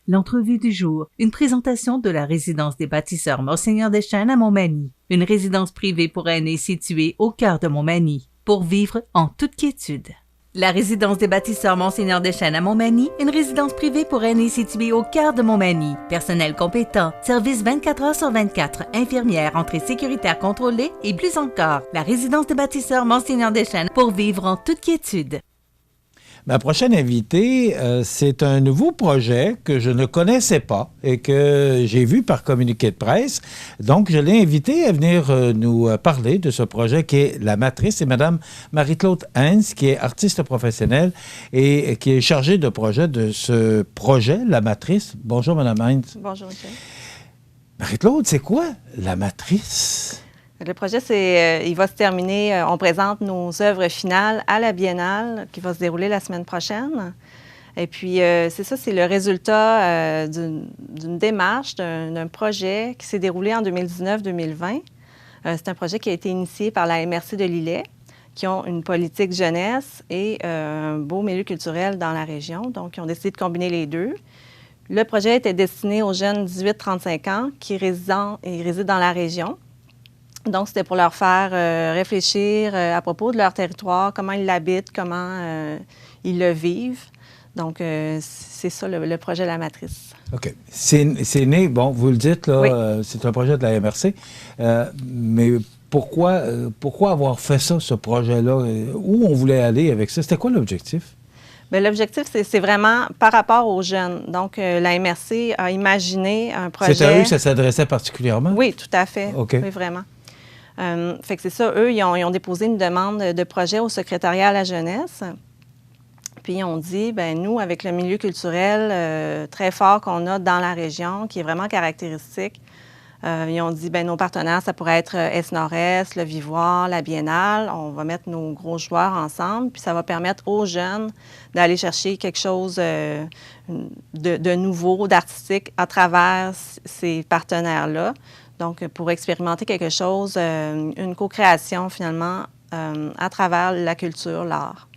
L'entrevue du jour, une présentation de la résidence des bâtisseurs Monseigneur Deschênes à Montmagny, une résidence privée pour aînés située au cœur de Montmagny, pour vivre en toute quiétude. La résidence des bâtisseurs Monseigneur Deschênes à Montmagny, une résidence privée pour aînés située au cœur de Montmagny. Personnel compétent, service 24 heures sur 24, infirmière, entrée sécuritaire contrôlée et plus encore. La résidence des bâtisseurs Monseigneur Deschênes pour vivre en toute quiétude. Ma prochaine invitée, c'est un nouveau projet que je ne connaissais pas et que j'ai vu par communiqué de presse. Donc, je l'ai invitée à venir nous parler de ce projet qui est La Matrice. C'est Mme Marie-Claude Heinz, qui est artiste professionnelle et qui est chargée de projet de ce projet, La Matrice. Bonjour, Mme Heinz. Bonjour, Michel. Marie-Claude, c'est quoi La Matrice? Le projet, il va se terminer, on présente nos œuvres finales à la Biennale qui va se dérouler la semaine prochaine. Et puis, c'est ça, c'est le résultat d'une démarche, d'un projet qui s'est déroulé en 2019-2020. C'est un projet qui a été initié par la MRC de Lillet, qui ont une politique jeunesse et un beau milieu culturel dans la région. Donc, ils ont décidé de combiner les deux. Le projet était destiné aux jeunes 18-35 ans qui résident dans la région. Donc, c'était pour leur faire réfléchir à propos de leur territoire, comment ils l'habitent, comment ils le vivent. Donc, c'est ça le projet La Matrice. OK. C'est né, bon, vous le dites, là, oui. C'est un projet de la MRC, mais pourquoi avoir fait ça, ce projet-là? Où on voulait aller avec ça? C'était quoi l'objectif? Bien, l'objectif, c'est vraiment par rapport aux jeunes. Donc, la MRC a imaginé un projet... C'est à eux que ça s'adressait particulièrement? Oui, tout à fait. OK. Oui, vraiment. Fait que c'est ça, eux, ils ont déposé une demande de projet au secrétariat à la jeunesse. Puis ils ont dit, bien, nous, avec le milieu culturel très fort qu'on a dans la région, qui est vraiment caractéristique, ils ont dit, bien, nos partenaires, ça pourrait être S-Nord-Est, le Vivoire, la Biennale. On va mettre nos gros joueurs ensemble, puis ça va permettre aux jeunes d'aller chercher quelque chose de nouveau, d'artistique à travers ces partenaires-là. Donc, pour expérimenter quelque chose, une co-création, finalement, à travers la culture, l'art.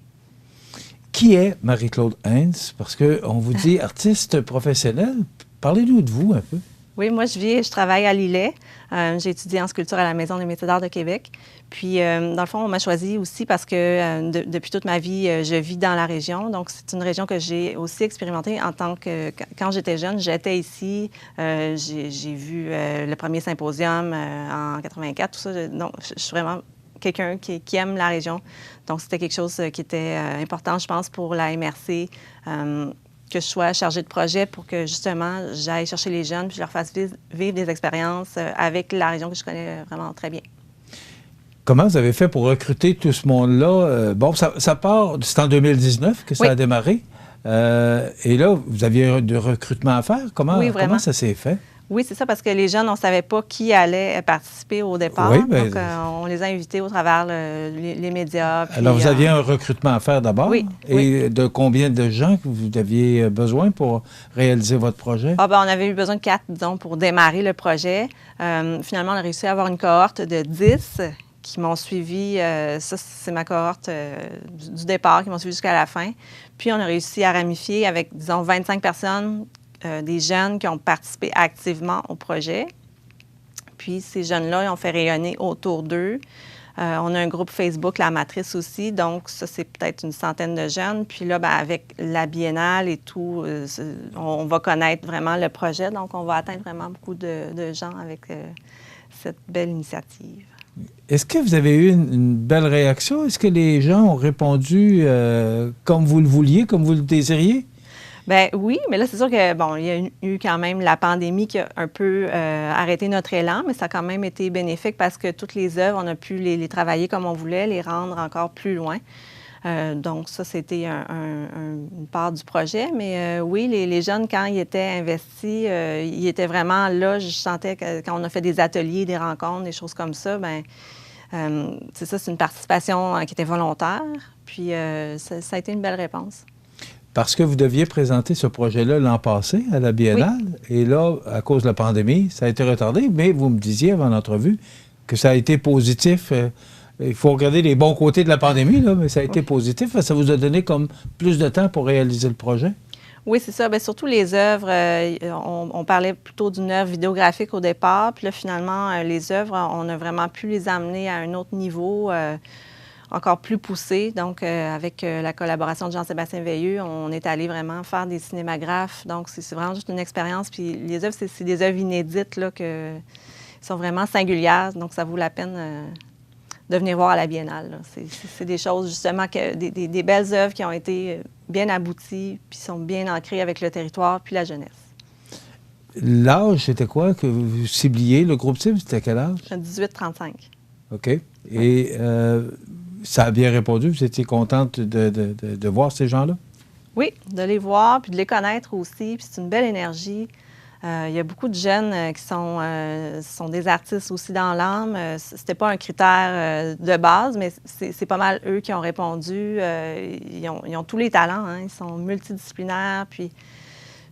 Qui est Marie-Claude Heinz? Parce qu'on vous dit artiste professionnel. Parlez-nous de vous un peu. Oui, moi, je travaille à Lillet. J'ai étudié en sculpture à la Maison des métiers d'art de Québec. Puis, dans le fond, on m'a choisi aussi parce que depuis toute ma vie, je vis dans la région. Donc, c'est une région que j'ai aussi expérimentée en tant que... Quand j'étais jeune, j'étais ici. J'ai vu le premier symposium en 84, tout ça. Donc, je suis vraiment quelqu'un qui aime la région. Donc, c'était quelque chose qui était important, je pense, pour la MRC, que je sois chargée de projet pour que, justement, j'aille chercher les jeunes puis je leur fasse vivre des expériences avec la région que je connais vraiment très bien. Comment vous avez fait pour recruter tout ce monde-là? Bon, ça part, c'est en 2019 que ça a démarré. Et là, vous aviez du recrutement à faire. Comment ça s'est fait? Oui, c'est ça, parce que les jeunes, on ne savait pas qui allait participer au départ. Oui, donc, on les a invités au travers les médias. Puis, alors, vous aviez un recrutement à faire d'abord? Oui. Et de combien de gens que vous aviez besoin pour réaliser votre projet? On avait eu besoin de 4, disons, pour démarrer le projet. Finalement, on a réussi à avoir une cohorte de 10 qui m'ont suivi. Ça, c'est ma cohorte du départ, qui m'ont suivi jusqu'à la fin. Puis, on a réussi à ramifier avec, disons, 25 personnes, des jeunes qui ont participé activement au projet. Puis, ces jeunes-là, ils ont fait rayonner autour d'eux. On a un groupe Facebook, La Matrice aussi, donc ça, c'est peut-être une centaine de jeunes. Puis là, bien, avec la Biennale et tout, on va connaître vraiment le projet, donc on va atteindre vraiment beaucoup de gens avec cette belle initiative. Est-ce que vous avez eu une belle réaction? Est-ce que les gens ont répondu comme vous le vouliez, comme vous le désiriez? Bien oui, mais là, c'est sûr que, bon, il y a eu quand même la pandémie qui a un peu arrêté notre élan, mais ça a quand même été bénéfique parce que toutes les œuvres, on a pu les travailler comme on voulait, les rendre encore plus loin. Donc ça, c'était une part du projet. Mais oui, les jeunes, quand ils étaient investis, ils étaient vraiment là. Je sentais que quand on a fait des ateliers, des rencontres, des choses comme ça, bien, c'est ça, c'est une participation qui était volontaire. Puis ça a été une belle réponse. Parce que vous deviez présenter ce projet-là l'an passé à la Biennale. Oui. Et là, à cause de la pandémie, ça a été retardé. Mais vous me disiez avant l'entrevue que ça a été positif. Il faut regarder les bons côtés de la pandémie, là, mais ça a été positif. Ça vous a donné comme plus de temps pour réaliser le projet? Oui, c'est ça. Bien, surtout les œuvres, on parlait plutôt d'une œuvre vidéographique au départ. Puis là, finalement, les œuvres, on a vraiment pu les amener à un autre niveau, encore plus poussé. Donc, avec la collaboration de Jean-Sébastien Veilleux, on est allé vraiment faire des cinémagraphes. Donc, c'est vraiment juste une expérience. Puis les œuvres, c'est des œuvres inédites là, qui sont vraiment singulières. Donc, ça vaut la peine de venir voir à la Biennale. C'est des choses, justement, des belles œuvres qui ont été bien abouties, puis sont bien ancrées avec le territoire, puis la jeunesse. L'âge, c'était quoi que vous cibliez? Le groupe cible, c'était quel âge? 18-35. OK. Et ça a bien répondu? Vous étiez contente de voir ces gens-là? Oui, de les voir, puis de les connaître aussi. Puis c'est une belle énergie. Il y a beaucoup de jeunes qui sont des artistes aussi dans l'âme. C'était pas un critère de base, mais c'est pas mal eux qui ont répondu. Ils ont tous les talents, hein. Ils sont multidisciplinaires. Puis,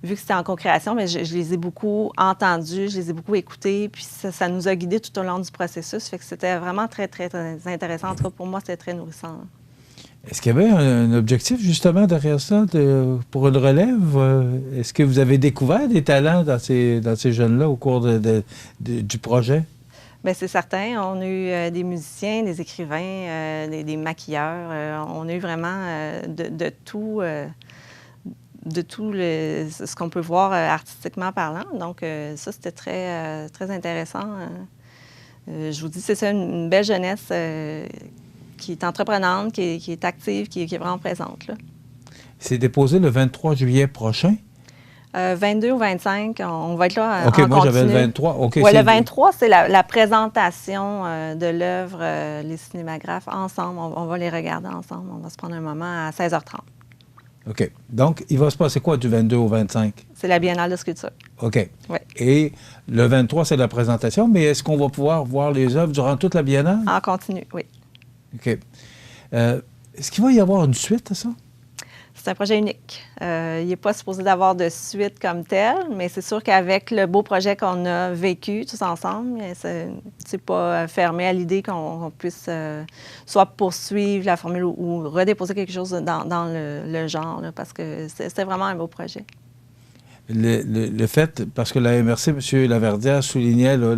vu que c'était en co-création, mais je les ai beaucoup entendus, je les ai beaucoup écoutés. Puis ça nous a guidés tout au long du processus. Fait que c'était vraiment très, très, très intéressant. En tout cas, pour moi, c'était très nourrissant. Est-ce qu'il y avait un objectif, justement, derrière ça, pour une relève? Est-ce que vous avez découvert des talents dans ces jeunes-là au cours du projet? Bien, c'est certain. On a eu des musiciens, des écrivains, des maquilleurs. On a eu vraiment de tout, ce qu'on peut voir artistiquement parlant. Donc, ça, c'était très, très intéressant. Je vous dis, c'est ça, une belle jeunesse qui est entreprenante, qui est active, qui est vraiment présente, là. C'est déposé le 23 juillet prochain? 22 ou 25, on va être là OK, en moi, j'avais le continu. 23. OK, Oui, le 23, c'est la présentation de l'œuvre, les cinémagraphes, ensemble. On va les regarder ensemble. On va se prendre un moment à 16h30. OK. Donc, il va se passer quoi du 22 au 25? C'est la Biennale de sculpture. OK. Oui. Et le 23, c'est la présentation, mais est-ce qu'on va pouvoir voir les œuvres durant toute la Biennale? En continu, oui. OK. Est-ce qu'il va y avoir une suite à ça? C'est un projet unique. Il n'est pas supposé d'avoir de suite comme tel, mais c'est sûr qu'avec le beau projet qu'on a vécu tous ensemble, c'est pas fermé à l'idée qu'on puisse soit poursuivre la formule ou redéposer quelque chose dans le genre, là, parce que c'était vraiment un beau projet. Le fait, parce que la MRC, M. Laverdière, soulignait là,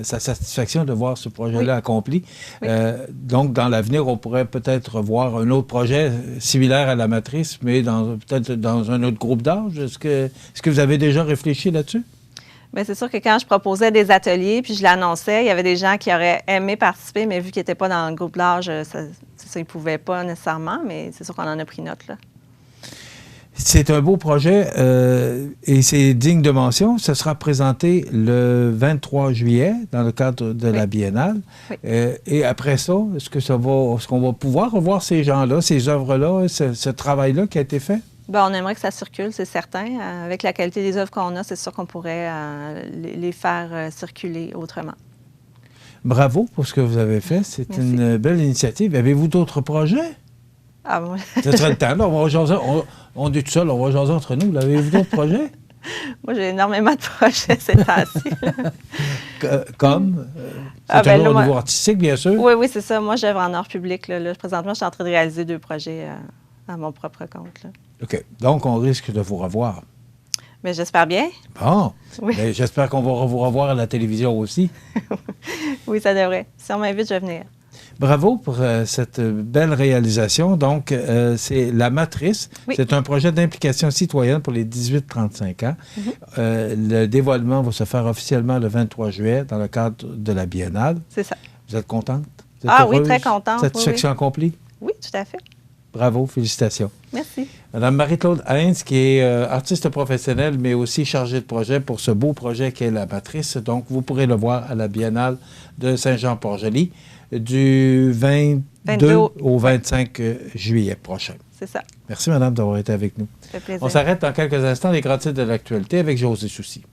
sa satisfaction de voir ce projet-là accompli. Oui. Donc, dans l'avenir, on pourrait peut-être voir un autre projet similaire à la matrice, mais peut-être dans un autre groupe d'âge. Est-ce que vous avez déjà réfléchi là-dessus? Bien, c'est sûr que quand je proposais des ateliers, puis je l'annonçais, il y avait des gens qui auraient aimé participer, mais vu qu'ils n'étaient pas dans le groupe d'âge, ça, ils ne pouvaient pas nécessairement, mais c'est sûr qu'on en a pris note, là. C'est un beau projet et c'est digne de mention. Ça sera présenté le 23 juillet dans le cadre de la Biennale. Oui. Et après ça, est-ce qu'on va pouvoir revoir ces gens-là, ces œuvres-là, ce travail-là qui a été fait? Bien, on aimerait que ça circule, c'est certain. Avec la qualité des œuvres qu'on a, c'est sûr qu'on pourrait les faire circuler autrement. Bravo pour ce que vous avez fait. C'est Merci. une belle initiative. Avez-vous d'autres projets? Ah, bon. Ce serait le temps. Là, on est tout seul, on va jaser entre nous. Avez-vous d'autres projets? Moi, j'ai énormément de projets ces temps-ci. Comme? C'est ben, toujours là, au niveau artistique, bien sûr. Oui, c'est ça. Moi, j'œuvre en art public. Là. Présentement, je suis en train de réaliser 2 projets à mon propre compte, là. OK. Donc, on risque de vous revoir. Mais j'espère bien. Bon. Oui. Mais j'espère qu'on va vous revoir à la télévision aussi. Oui, ça devrait. Si on m'invite, je vais venir. Bravo pour cette belle réalisation. Donc, c'est La Matrice. Oui. C'est un projet d'implication citoyenne pour les 18-35 ans. Le dévoilement va se faire officiellement le 23 juillet dans le cadre de la Biennale. C'est ça. Vous êtes contente? Vous êtes Ah oui, heureuse? très contente. Satisfaction accomplie? Oui, tout à fait. Bravo, félicitations. Merci. Madame Marie-Claude Heinz, qui est artiste professionnelle, mais aussi chargée de projet pour ce beau projet qu'est La Matrice. Donc, vous pourrez le voir à la Biennale de Saint-Jean-Port-Joli du 22 au 25 juillet prochain. C'est ça. Merci, madame, d'avoir été avec nous. Ça fait plaisir. On s'arrête dans quelques instants, les grands titres de l'actualité avec José Soucy.